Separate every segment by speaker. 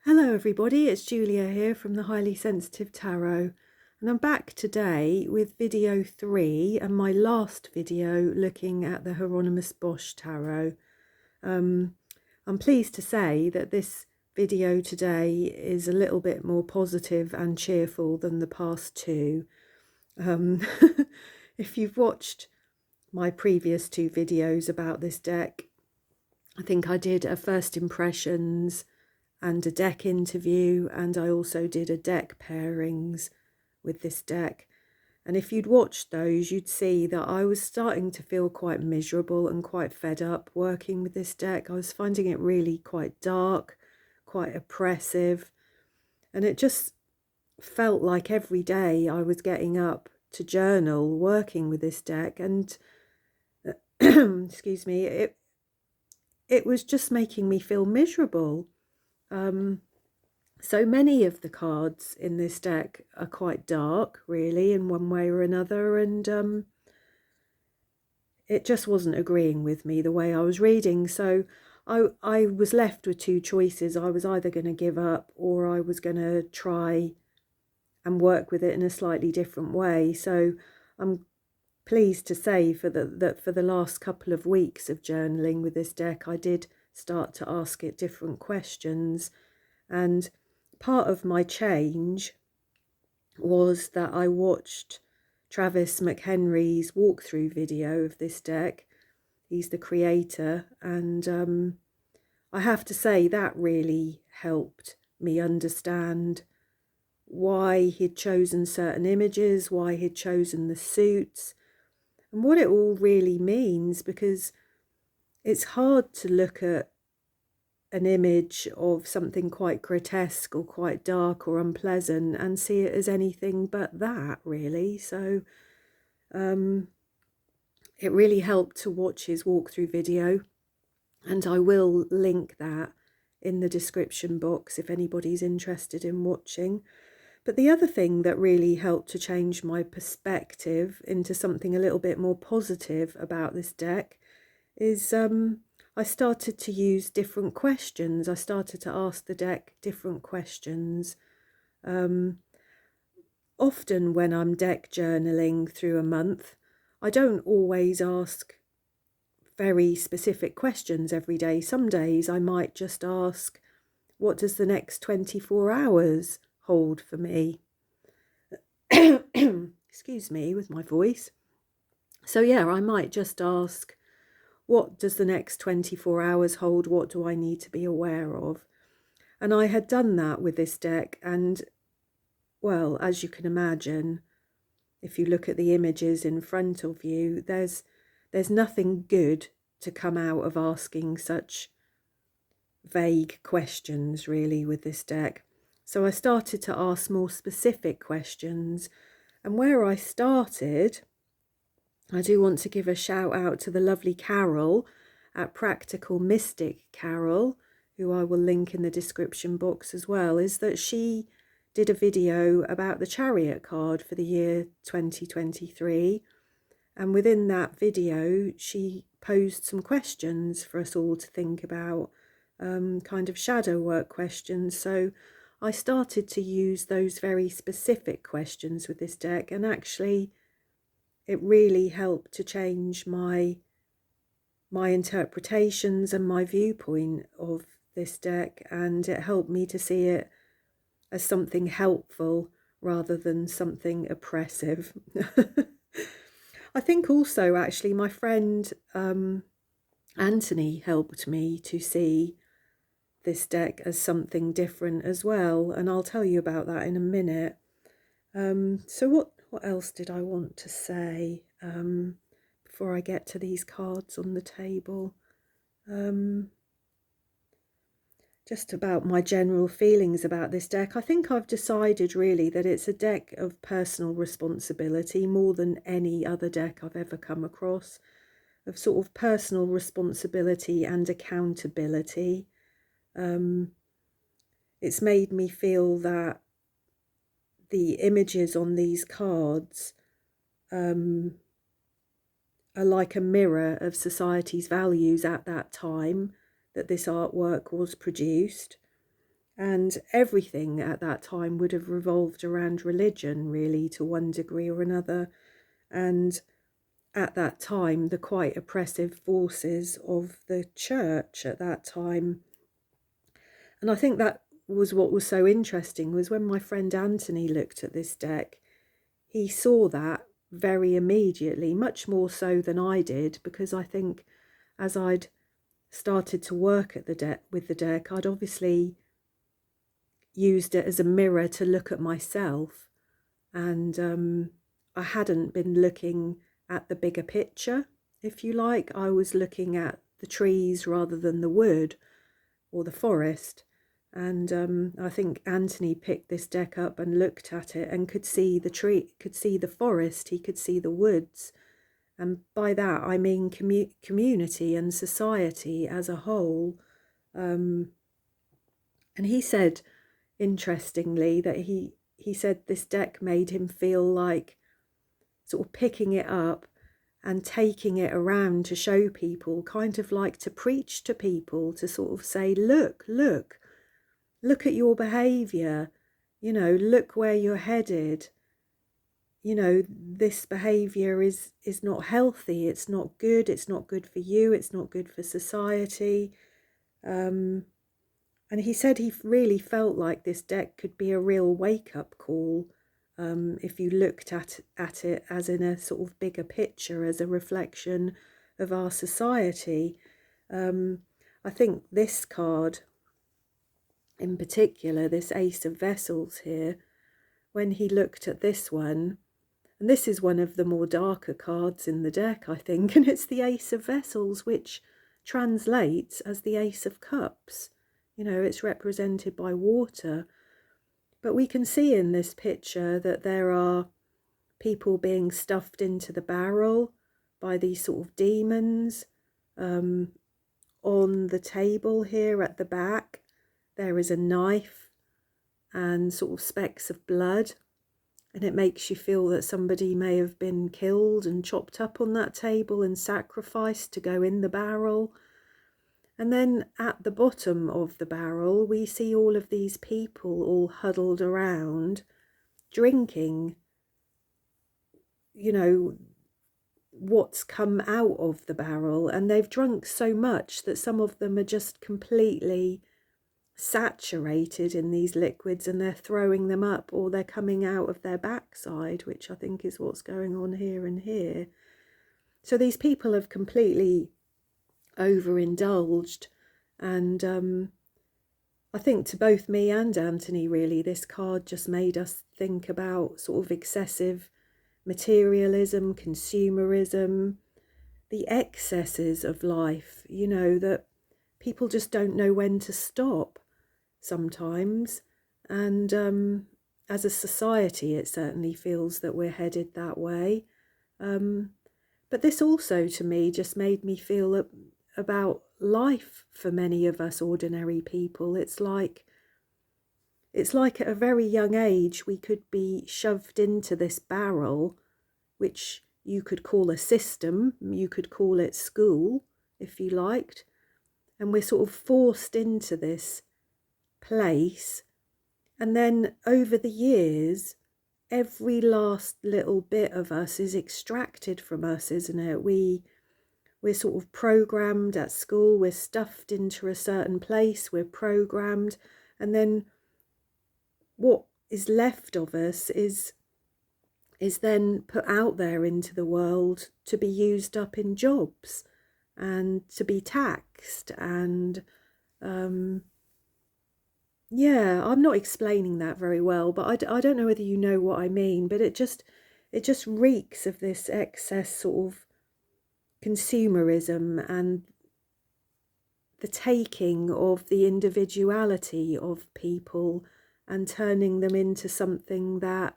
Speaker 1: Hello everybody, it's Julia here from the Highly Sensitive Tarot, and I'm back today with video 3 and my last video looking at the Hieronymus Bosch Tarot. I'm pleased to say that this video today is a little bit more positive and cheerful than the past two. If you've watched my previous two videos about this deck, I think I did a first impressions and a deck interview, and I also did a deck pairings with this deck. And if you'd watched those, you'd see that I was starting to feel quite miserable and quite fed up working with this deck. I was finding it really quite dark, quite oppressive, and it just felt like every day I was getting up to journal working with this deck, and excuse me, it was just making me feel miserable. So many of the cards in this deck are quite dark, really, in one way or another, and it just wasn't agreeing with me the way I was reading. So I was left with two choices. I was either going to give up or I was going to try and work with it in a slightly different way. So I'm pleased to say that for the last couple of weeks of journaling with this deck, I did start to ask it different questions. And part of my change was that I watched Travis McHenry's walkthrough video of this deck. He's the creator, and I have to say that really helped me understand why he'd chosen certain images, why he'd chosen the suits, and what it all really means, because it's hard to look at an image of something quite grotesque or quite dark or unpleasant and see it as anything but that, really. So it really helped to watch his walkthrough video, and I will link that in the description box if anybody's interested in watching. But the other thing that really helped to change my perspective into something a little bit more positive about this deck is I started to use different questions. I started to ask the deck different questions. Often when I'm deck journaling through a month, I don't always ask very specific questions every day. Some days I might just ask, what does the next 24 hours hold for me? Excuse me with my voice. So yeah, I might just ask, what does the next 24 hours hold? What do I need to be aware of? And I had done that with this deck, and well, as you can imagine, if you look at the images in front of you, there's nothing good to come out of asking such vague questions, really, with this deck. So I started to ask more specific questions, and where I started, I do want to give a shout out to the lovely Carol at Practical Mystic Carol, who I will link in the description box as well, is that she did a video about the Chariot card for the year 2023. And within that video, she posed some questions for us all to think about, kind of shadow work questions. So I started to use those very specific questions with this deck, and actually it really helped to change my interpretations and my viewpoint of this deck, and it helped me to see it as something helpful rather than something oppressive. I think also actually my friend Anthony helped me to see this deck as something different as well, and I'll tell you about that in a minute. So what else did I want to say before I get to these cards on the table? Just about my general feelings about this deck. I think I've decided really that it's a deck of personal responsibility more than any other deck I've ever come across, of sort of personal responsibility and accountability. It's made me feel that the images on these cards are like a mirror of society's values at that time that this artwork was produced. And everything at that time would have revolved around religion, really, to one degree or another. And at that time, the quite oppressive forces of the church at that time. And I think that was what was so interesting, was when my friend Anthony looked at this deck, he saw that very immediately, much more so than I did, because I think as I'd started to work at the deck with the deck, I'd obviously used it as a mirror to look at myself, and I hadn't been looking at the bigger picture, if you like. I was looking at the trees rather than the wood or the forest. And I think Anthony picked this deck up and looked at it and could see the tree, could see the forest, he could see the woods. And by that I mean community and society as a whole. And he said, interestingly, that he said this deck made him feel like sort of picking it up and taking it around to show people, kind of like to preach to people, to sort of say, look at your behaviour, look where you're headed. This behaviour is not healthy, it's not good for you, it's not good for society. And he said he really felt like this deck could be a real wake-up call, if you looked at it as in a sort of bigger picture, as a reflection of our society. I think this card in particular, this Ace of Vessels here, when he looked at this one, and this is one of the more darker cards in the deck, I think, and it's the Ace of Vessels, which translates as the Ace of Cups. It's represented by water. But we can see in this picture that there are people being stuffed into the barrel by these sort of demons. On the table here at the back, there is a knife and sort of specks of blood. And it makes you feel that somebody may have been killed and chopped up on that table and sacrificed to go in the barrel. And then at the bottom of the barrel, we see all of these people all huddled around, drinking, what's come out of the barrel. And they've drunk so much that some of them are just completely saturated in these liquids, and they're throwing them up, or they're coming out of their backside, which I think is what's going on here and here. So these people have completely overindulged, and I think to both me and Anthony, really, this card just made us think about sort of excessive materialism, consumerism, the excesses of life, that people just don't know when to stop sometimes. And as a society, it certainly feels that we're headed that way. But this also, to me, just made me feel about life for many of us ordinary people. It's like at a very young age we could be shoved into this barrel, which you could call a system, you could call it school if you liked, and we're sort of forced into this place. And then over the years, every last little bit of us is extracted from us, isn't it? We're sort of programmed at school, we're stuffed into a certain place, we're programmed, and then what is left of us is then put out there into the world to be used up in jobs and to be taxed. And yeah, I'm not explaining that very well, but I don't know whether you know what I mean, but it just reeks of this excess sort of consumerism and the taking of the individuality of people and turning them into something that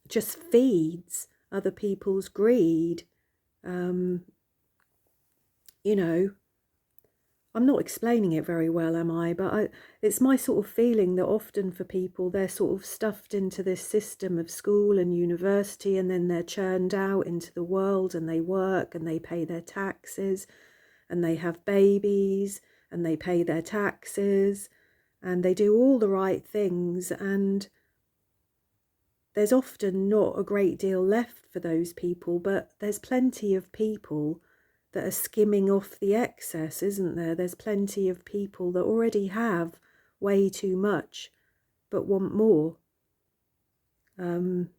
Speaker 1: just feeds other people's greed. I'm not explaining it very well, am I? But it's my sort of feeling that often for people, they're sort of stuffed into this system of school and university, and then they're churned out into the world, and they work and they pay their taxes and they have babies and they pay their taxes and they do all the right things, and there's often not a great deal left for those people, but there's plenty of people that are skimming off the excess, isn't there? There's plenty of people that already have way too much but want more. And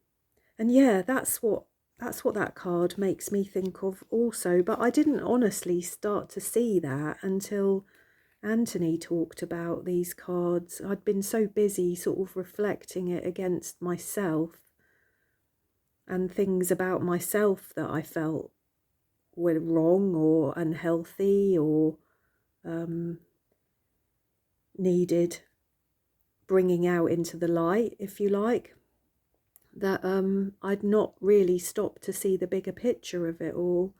Speaker 1: yeah, that's what that card makes me think of also. But I didn't honestly start to see that until Anthony talked about these cards. I'd been so busy sort of reflecting it against myself and things about myself that I felt were wrong or unhealthy or needed bringing out into the light, if you like, that I'd not really stopped to see the bigger picture of it all.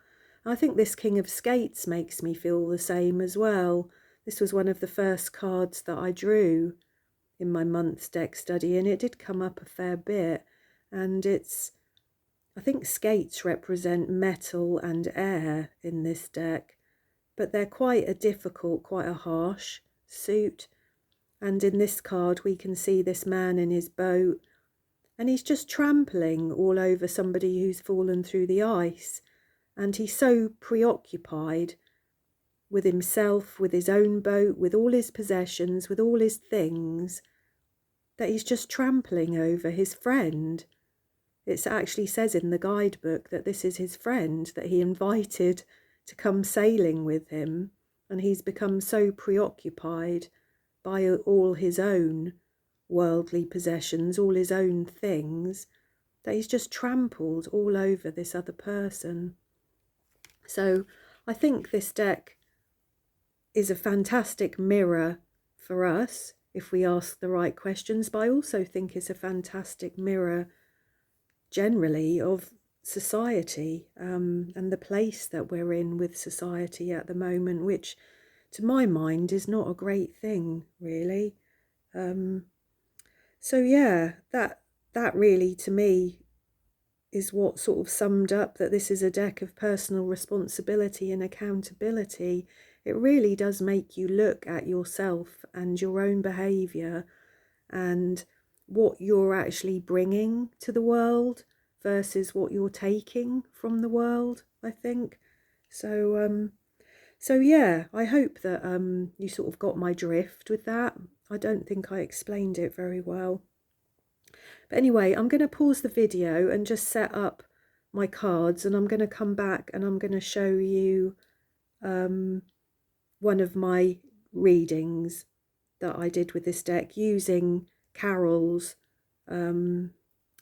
Speaker 1: I think this King of Skates makes me feel the same as well. This was one of the first cards that I drew in my month's deck study, and it did come up a fair bit. And I think skates represent metal and air in this deck, but they're quite a difficult, quite a harsh suit. And in this card we can see this man in his boat, and he's just trampling all over somebody who's fallen through the ice. And he's so preoccupied with himself, with his own boat, with all his possessions, with all his things, that he's just trampling over his friend. It actually says in the guidebook that this is his friend that he invited to come sailing with him, and he's become so preoccupied by all his own worldly possessions, all his own things, that he's just trampled all over this other person. So I think this deck is a fantastic mirror for us if we ask the right questions, but I also think it's a fantastic mirror generally of society, and the place that we're in with society at the moment, which to my mind is not a great thing, really. So yeah, that really to me is what sort of summed up that this is a deck of personal responsibility and accountability. It really does make you look at yourself and your own behaviour and what you're actually bringing to the world versus what you're taking from the world, I think. So yeah, I hope that you sort of got my drift with that. I don't think I explained it very well. But anyway, I'm going to pause the video and just set up my cards, and I'm going to come back and I'm going to show you one of my readings that I did with this deck using Carol's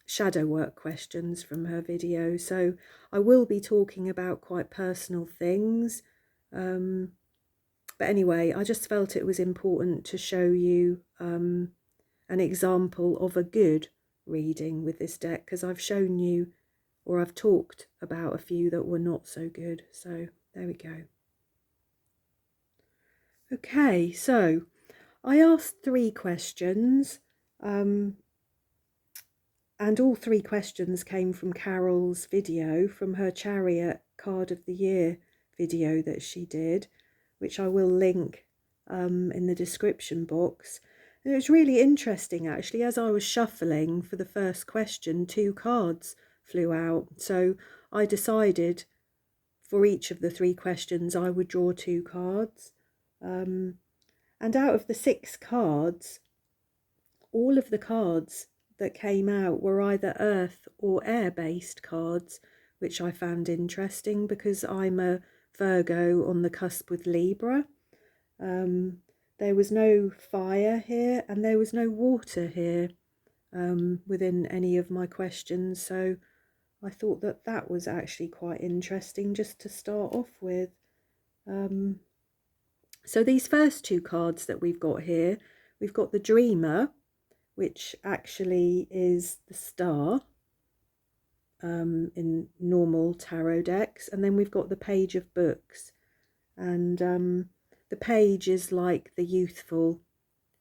Speaker 1: shadow work questions from her video. So I will be talking about quite personal things. But anyway, I just felt it was important to show you an example of a good reading with this deck, because I've shown you, or I've talked about a few that were not so good. So there we go. Okay, so I asked 3 questions, and all 3 questions came from Carol's video, from her Chariot Card of the Year video that she did, which I will link in the description box. And it was really interesting, actually. As I was shuffling for the first question, 2 cards flew out. So I decided for each of the 3 questions I would draw 2 cards. And out of the 6 cards, all of the cards that came out were either earth or air-based cards, which I found interesting because I'm a Virgo on the cusp with Libra. There was no fire here and there was no water here within any of my questions, so I thought that that was actually quite interesting just to start off with. So these first 2 cards that we've got here, we've got the Dreamer, which actually is the Star in normal tarot decks, and then we've got the Page of Books, and the page is like the youthful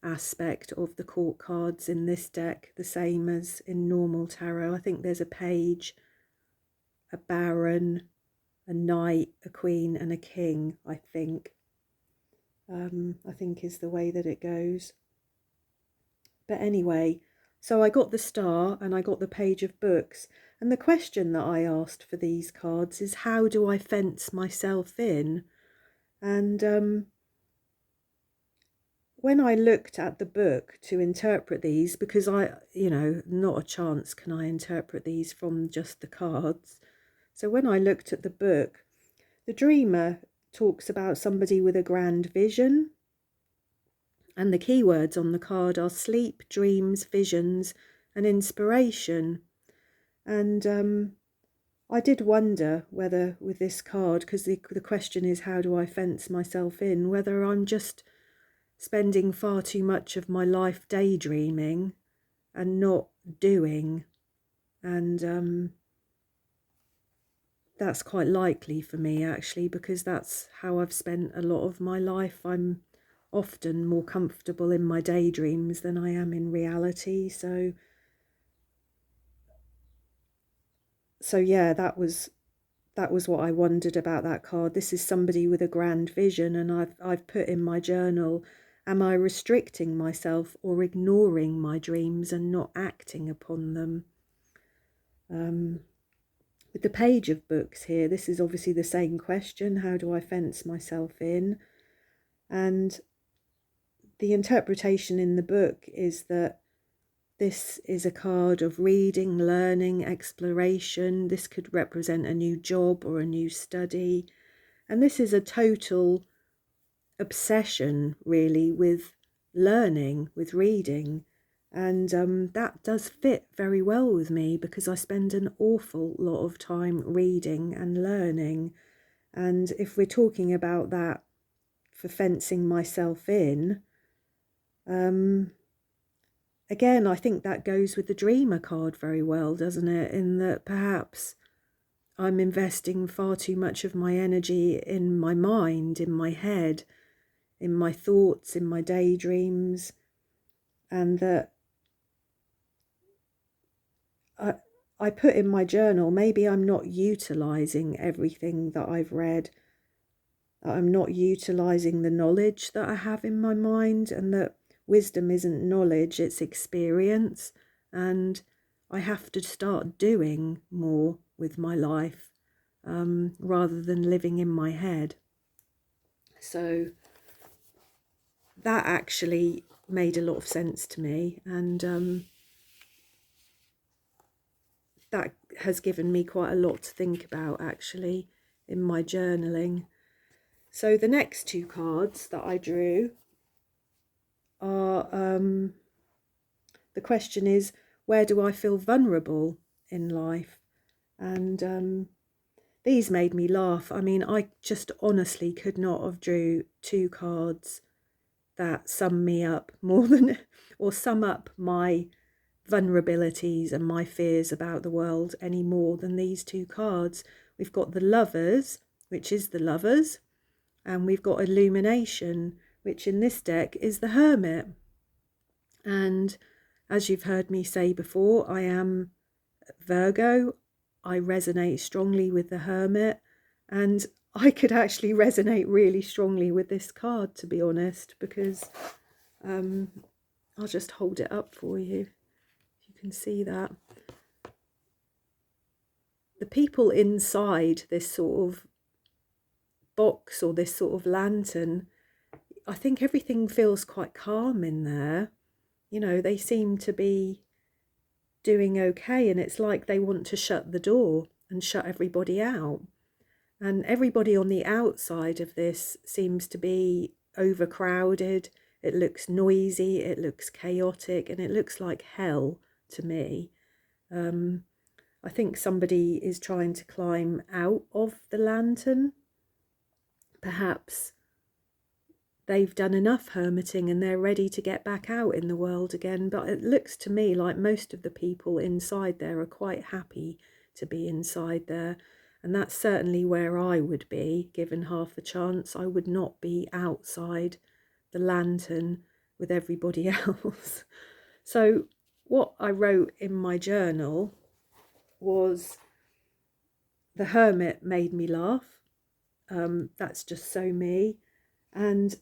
Speaker 1: aspect of the court cards in this deck, the same as in normal tarot. I think there's a page, a baron, a knight, a queen and a king, I think. I think is the way that it goes. But anyway, so I got the star and I got the page of books. And the question that I asked for these cards is, how do I fence myself in? And when I looked at the book to interpret these, because not a chance can I interpret these from just the cards. So when I looked at the book, the dreamer talks about somebody with a grand vision. And the keywords on the card are sleep, dreams, visions, and inspiration. And I did wonder whether with this card, because the question is, how do I fence myself in, whether I'm just spending far too much of my life daydreaming and not doing. And that's quite likely for me, actually, because that's how I've spent a lot of my life. I'm often more comfortable in my daydreams than I am in reality. So yeah, that was what I wondered about that card. This is somebody with a grand vision, and I've put in my journal, am I restricting myself or ignoring my dreams and not acting upon them? With the page of books here, this is obviously the same question, how do I fence myself in? And the interpretation in the book is that this is a card of reading, learning, exploration. This could represent a new job or a new study. And this is a total obsession, really, with learning, with reading. And that does fit very well with me, because I spend an awful lot of time reading and learning. And if we're talking about that for fencing myself in, again, I think that goes with the dreamer card very well, doesn't it? In that perhaps I'm investing far too much of my energy in my mind, in my head, in my thoughts, in my daydreams, and that I put in my journal, maybe I'm not utilizing everything that I've read. I'm not utilizing the knowledge that I have in my mind, and that wisdom isn't knowledge, it's experience. And I have to start doing more with my life, rather than living in my head. So that actually made a lot of sense to me, and that has given me quite a lot to think about, actually, in my journaling. So the next two cards that I drew are, the question is, where do I feel vulnerable in life? And these made me laugh. I mean, I just honestly could not have drew two cards that sum me up more than, or sum up my vulnerabilities and my fears about the world any more than these two cards. We've got the Lovers, which is the Lovers, and we've got Illumination, which in this deck is the Hermit. And as you've heard me say before, I am Virgo. I resonate strongly with the Hermit, and I could actually resonate really strongly with this card, to be honest, because I'll just hold it up for you. You can see that. The people inside this sort of box, or this sort of lantern, I think everything feels quite calm in there. You know, they seem to be doing okay, and it's like they want to shut the door and shut everybody out. And everybody on the outside of this seems to be overcrowded. It looks noisy, it looks chaotic, and it looks like hell to me. I think somebody is trying to climb out of the lantern. Perhaps they've done enough hermiting and they're ready to get back out in the world again. But it looks to me like most of the people inside there are quite happy to be inside there. And that's certainly where I would be, given half a chance. I would not be outside the lantern with everybody else. So what I wrote in my journal was, the Hermit made me laugh. That's just so me. And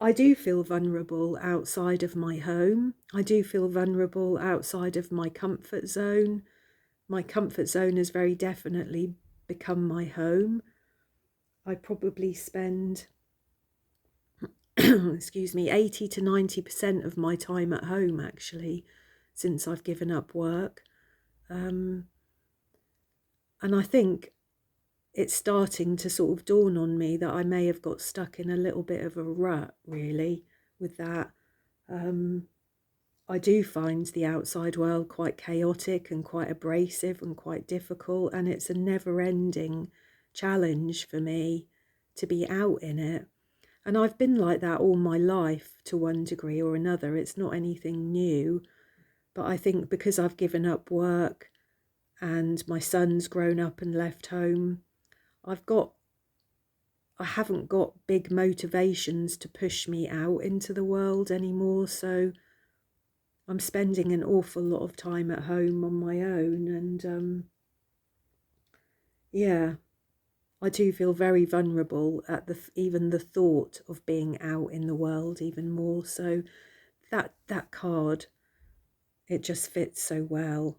Speaker 1: I do feel vulnerable outside of my home. I do feel vulnerable outside of my comfort zone. My comfort zone has very definitely become my home. I probably spend, excuse me, 80 to 90% of my time at home actually, since I've given up work. And I think it's starting to sort of dawn on me that I may have got stuck in a little bit of a rut, really, with that. I do find the outside world quite chaotic and quite abrasive and quite difficult, and it's a never-ending challenge for me to be out in it. And I've been like that all my life to one degree or another. It's not anything new, but I think because I've given up work and my son's grown up and left home, I haven't got big motivations to push me out into the world anymore, so I'm spending an awful lot of time at home on my own, and yeah, I do feel very vulnerable at even the thought of being out in the world even more. So that card, it just fits so well.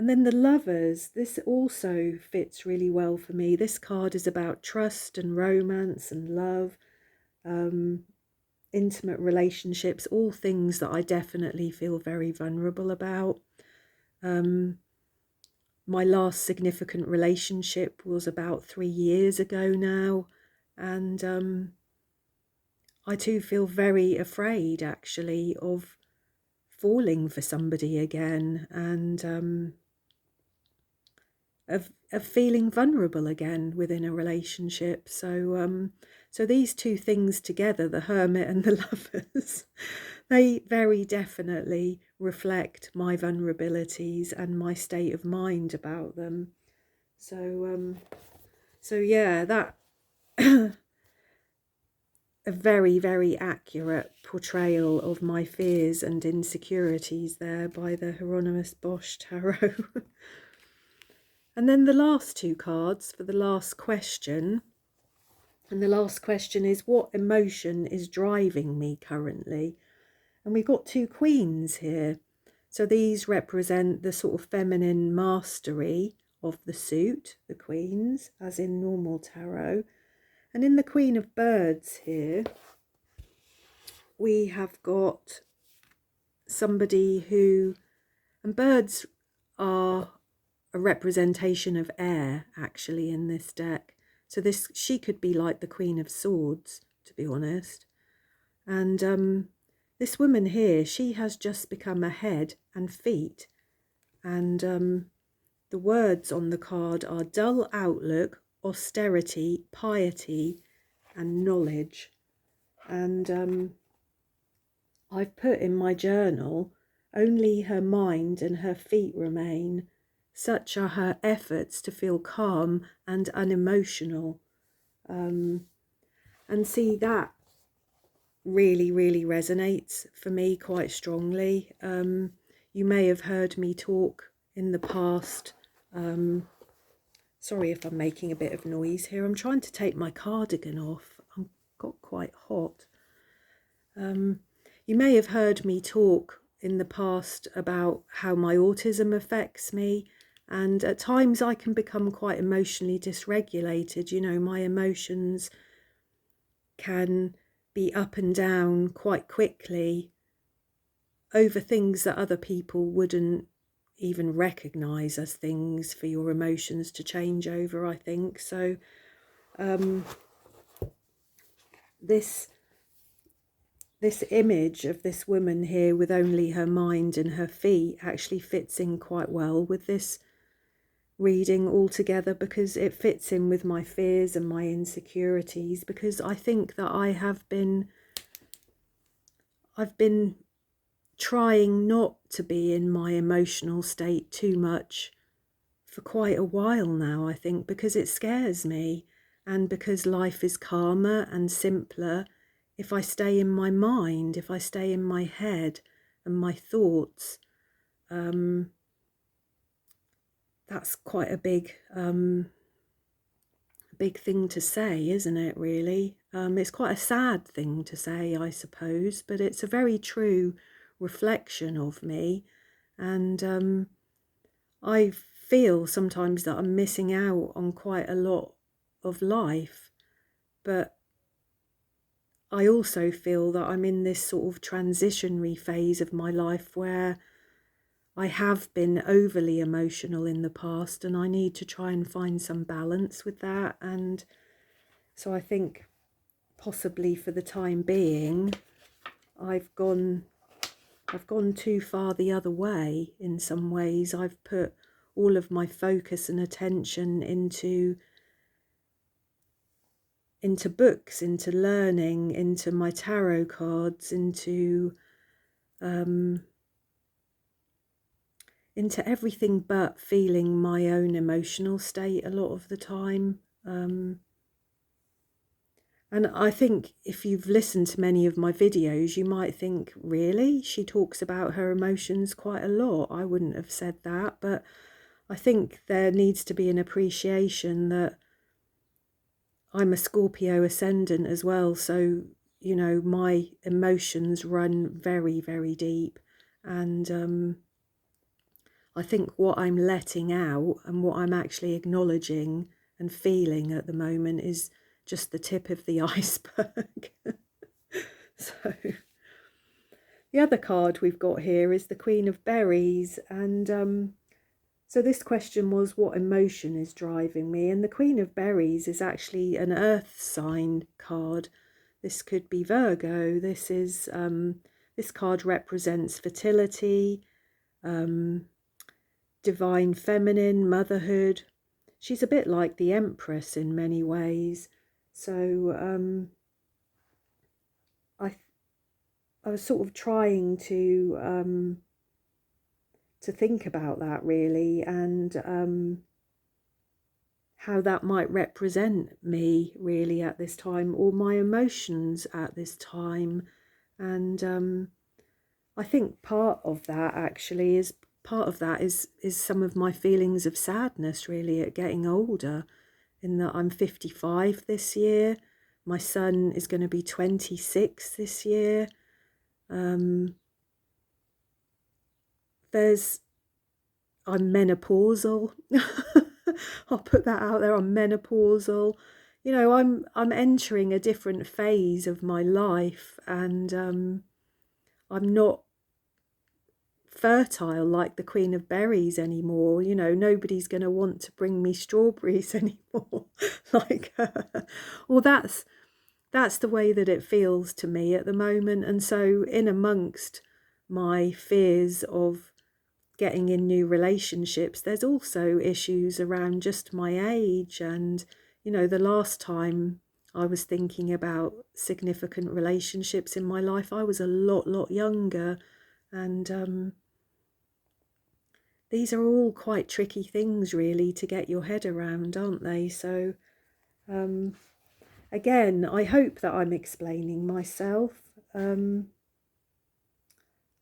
Speaker 1: And then the Lovers, this also fits really well for me. This card is about trust and romance and love, intimate relationships, all things that I definitely feel very vulnerable about. My last significant relationship was about 3 years ago now, and I too feel very afraid actually of falling for somebody again, and of feeling vulnerable again within a relationship. So these two things together, the Hermit and the Lovers, they very definitely reflect my vulnerabilities and my state of mind about them. So yeah, that a very, very accurate portrayal of my fears and insecurities there by the Hieronymus Bosch tarot. And then the last two cards for the last question. And the last question is, what emotion is driving me currently? And we've got two queens here. So these represent the sort of feminine mastery of the suit, the queens, as in normal tarot. And in the Queen of Birds here, we have got somebody who, and birds are a representation of air actually in this deck. So she could be like the Queen of Swords, to be honest. And this woman here, she has just become a head and feet. And the words on the card are dull outlook, austerity, piety, and knowledge. And I've put in my journal, only her mind and her feet remain. Such are her efforts to feel calm and unemotional. And see, that really, really resonates for me quite strongly. You may have heard me talk in the past. Sorry if I'm making a bit of noise here. I'm trying to take my cardigan off. I've got quite hot. You may have heard me talk in the past about how my autism affects me, and at times I can become quite emotionally dysregulated. You know, my emotions can be up and down quite quickly over things that other people wouldn't even recognize as things for your emotions to change over, I think. So this image of this woman here with only her mind and her feet actually fits in quite well with this reading altogether, because it fits in with my fears and my insecurities, because I think that I've been trying not to be in my emotional state too much for quite a while now, I think, because it scares me, and because life is calmer and simpler if I stay in my mind, if I stay in my head and my thoughts. That's quite a big thing to say, isn't it, really? It's quite a sad thing to say, I suppose, but it's a very true reflection of me. And I feel sometimes that I'm missing out on quite a lot of life, but I also feel that I'm in this sort of transitionary phase of my life where I have been overly emotional in the past, and I need to try and find some balance with that. And so I think possibly for the time being, I've gone too far the other way in some ways. I've put all of my focus and attention into books, into learning, into my tarot cards, into everything but feeling my own emotional state a lot of the time. And I think if you've listened to many of my videos, you might think, really? She talks about her emotions quite a lot. I wouldn't have said that, but I think there needs to be an appreciation that I'm a Scorpio ascendant as well. So, you know, my emotions run very, very deep. And I think what I'm letting out and what I'm actually acknowledging and feeling at the moment is just the tip of the iceberg. So the other card we've got here is the Queen of Berries, and so this question was, what emotion is driving me? And the Queen of Berries is actually an earth sign card. This could be Virgo. This card represents fertility, divine feminine, motherhood. She's a bit like the Empress in many ways. So I was sort of trying to think about that really, and how that might represent me really at this time, or my emotions at this time. And I think part of that is some of my feelings of sadness really at getting older, in that I'm 55 this year. My son is going to be 26 this year. I'm menopausal. I'll put that out there. I'm menopausal. You know, I'm entering a different phase of my life, and I'm not fertile like the Queen of Berries anymore. You know, nobody's going to want to bring me strawberries anymore like her. Well, that's the way that it feels to me at the moment. And so in amongst my fears of getting in new relationships, there's also issues around just my age. And, you know, the last time I was thinking about significant relationships in my life, I was a lot younger. And these are all quite tricky things really to get your head around, aren't they? So again, I hope that I'm explaining myself.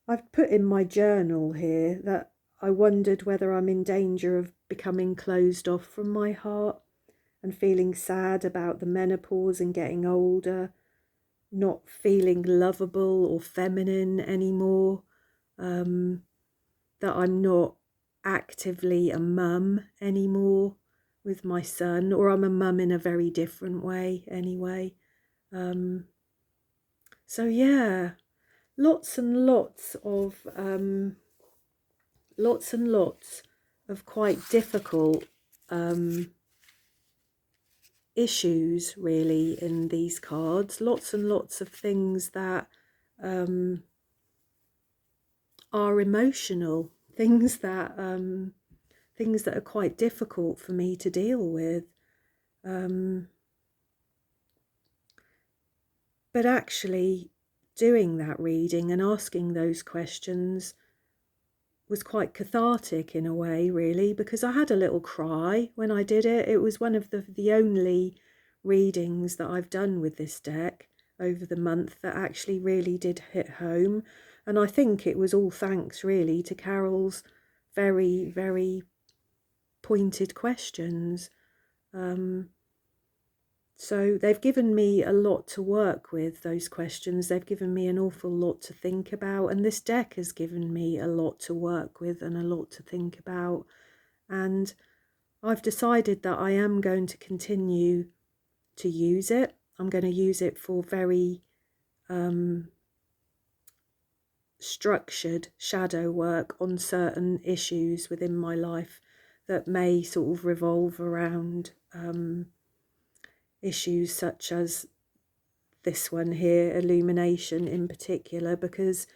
Speaker 1: I've put in my journal here that I wondered whether I'm in danger of becoming closed off from my heart and feeling sad about the menopause and getting older, not feeling lovable or feminine anymore, that I'm not actively a mum anymore with my son, or I'm a mum in a very different way anyway. So yeah, lots and lots of quite difficult issues really in these cards. Lots and lots of things that are emotional, things that are quite difficult for me to deal with. But actually doing that reading and asking those questions was quite cathartic in a way, really, because I had a little cry when I did it. It was one of the only readings that I've done with this deck over the month that actually really did hit home. And I think it was all thanks really to Carol's very, very pointed questions. So they've given me a lot to work with, those questions. They've given me an awful lot to think about. And this deck has given me a lot to work with and a lot to think about. And I've decided that I am going to continue to use it. I'm going to use it for very structured shadow work on certain issues within my life that may sort of revolve around issues such as this one here, illumination in particular, because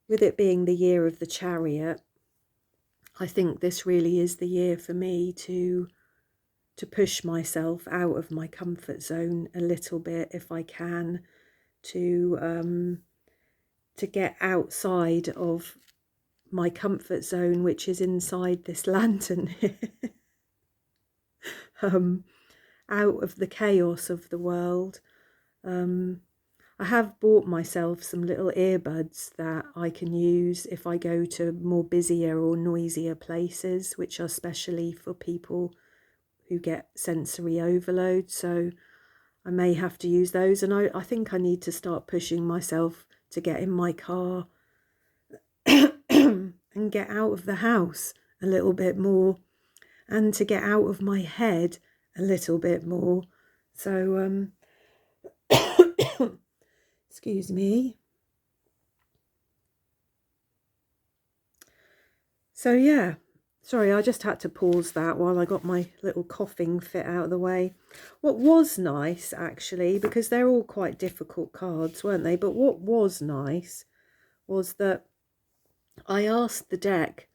Speaker 1: with it being the year of the Chariot, I think this really is the year for me to push myself out of my comfort zone a little bit if I can, to get outside of my comfort zone, which is inside this lantern here, out of the chaos of the world. I have bought myself some little earbuds that I can use if I go to more busier or noisier places, which are specially for people who get sensory overload. So I may have to use those. And I think I need to start pushing myself to get in my car and get out of the house a little bit more, and to get out of my head a little bit more. So, excuse me. So yeah, sorry, I just had to pause that while I got my little coughing fit out of the way. What was nice, actually, because they're all quite difficult cards, weren't they? But what was nice was that I asked the deck,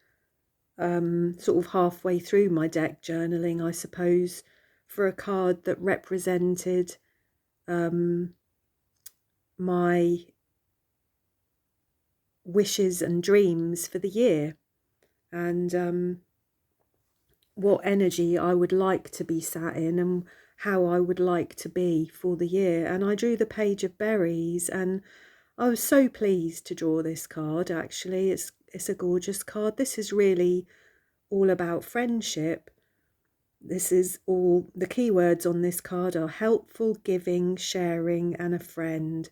Speaker 1: sort of halfway through my deck journaling, I suppose, for a card that represented my wishes and dreams for the year, and what energy I would like to be sat in and how I would like to be for the year. And I drew the Page of Berries, and I was so pleased to draw this card. Actually, it's a gorgeous card. This is really all about friendship. This is all, the keywords on this card are helpful, giving, sharing, and a friend.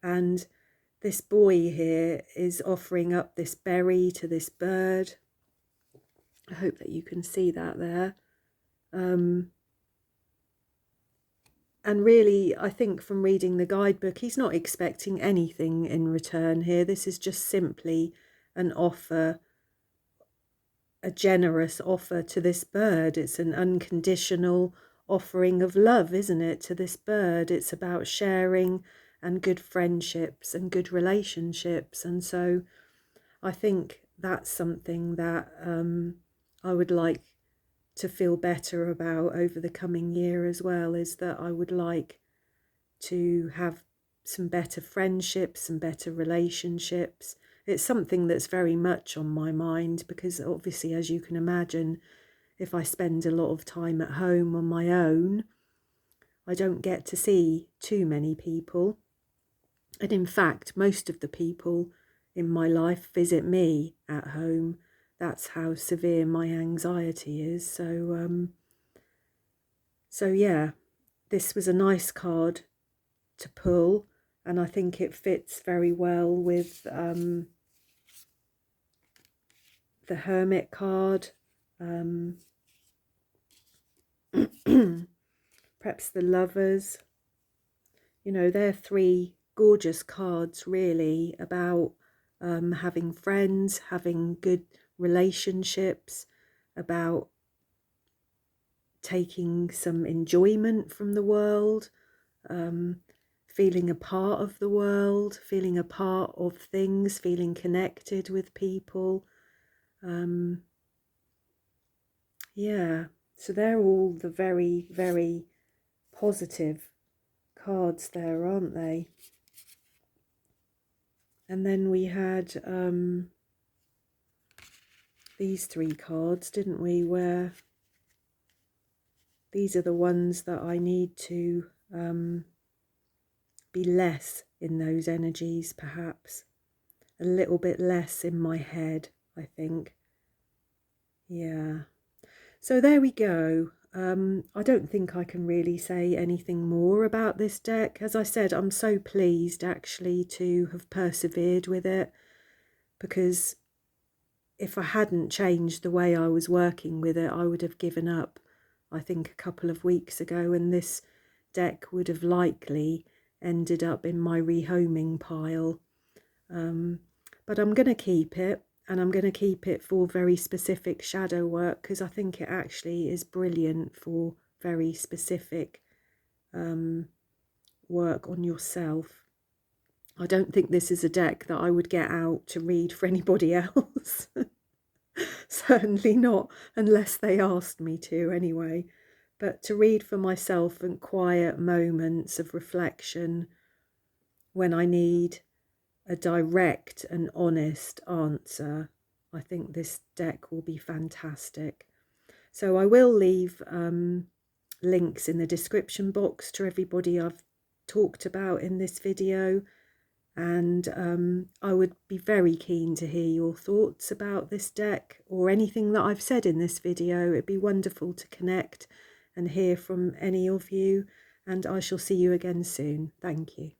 Speaker 1: And this boy here is offering up this berry to this bird. I hope that you can see that there. And really, I think from reading the guidebook, he's not expecting anything in return here. This is just simply an offer, a generous offer to this bird. It's an unconditional offering of love, isn't it, to this bird? It's about sharing and good friendships and good relationships. And so I think that's something that I would like to feel better about over the coming year as well, is that I would like to have some better friendships, some better relationships. It's something that's very much on my mind, because obviously, as you can imagine, if I spend a lot of time at home on my own, I don't get to see too many people. And in fact, most of the people in my life visit me at home. That's how severe my anxiety is. So yeah, this was a nice card to pull, and I think it fits very well with the Hermit card, perhaps the Lovers. You know, they're three gorgeous cards really about having friends, having good relationships, about taking some enjoyment from the world, feeling a part of the world, feeling a part of things, feeling connected with people. Yeah, so they're all the very, very positive cards there, aren't they? And then we had these three cards, didn't we, where these are the ones that I need to be less in those energies, perhaps. A little bit less in my head, I think. Yeah. So there we go. I don't think I can really say anything more about this deck. As I said, I'm so pleased actually to have persevered with it, because if I hadn't changed the way I was working with it, I would have given up, I think, a couple of weeks ago, and this deck would have likely ended up in my rehoming pile. But I'm going to keep it, and I'm going to keep it for very specific shadow work, because I think it actually is brilliant for very specific work on yourself. I don't think this is a deck that I would get out to read for anybody else. Certainly not unless they asked me to anyway. But to read for myself in quiet moments of reflection when I need a direct and honest answer, I think this deck will be fantastic. So I will leave links in the description box to everybody I've talked about in this video, and I would be very keen to hear your thoughts about this deck or anything that I've said in this video. It'd be wonderful to connect and hear from any of you, and I shall see you again soon. Thank you.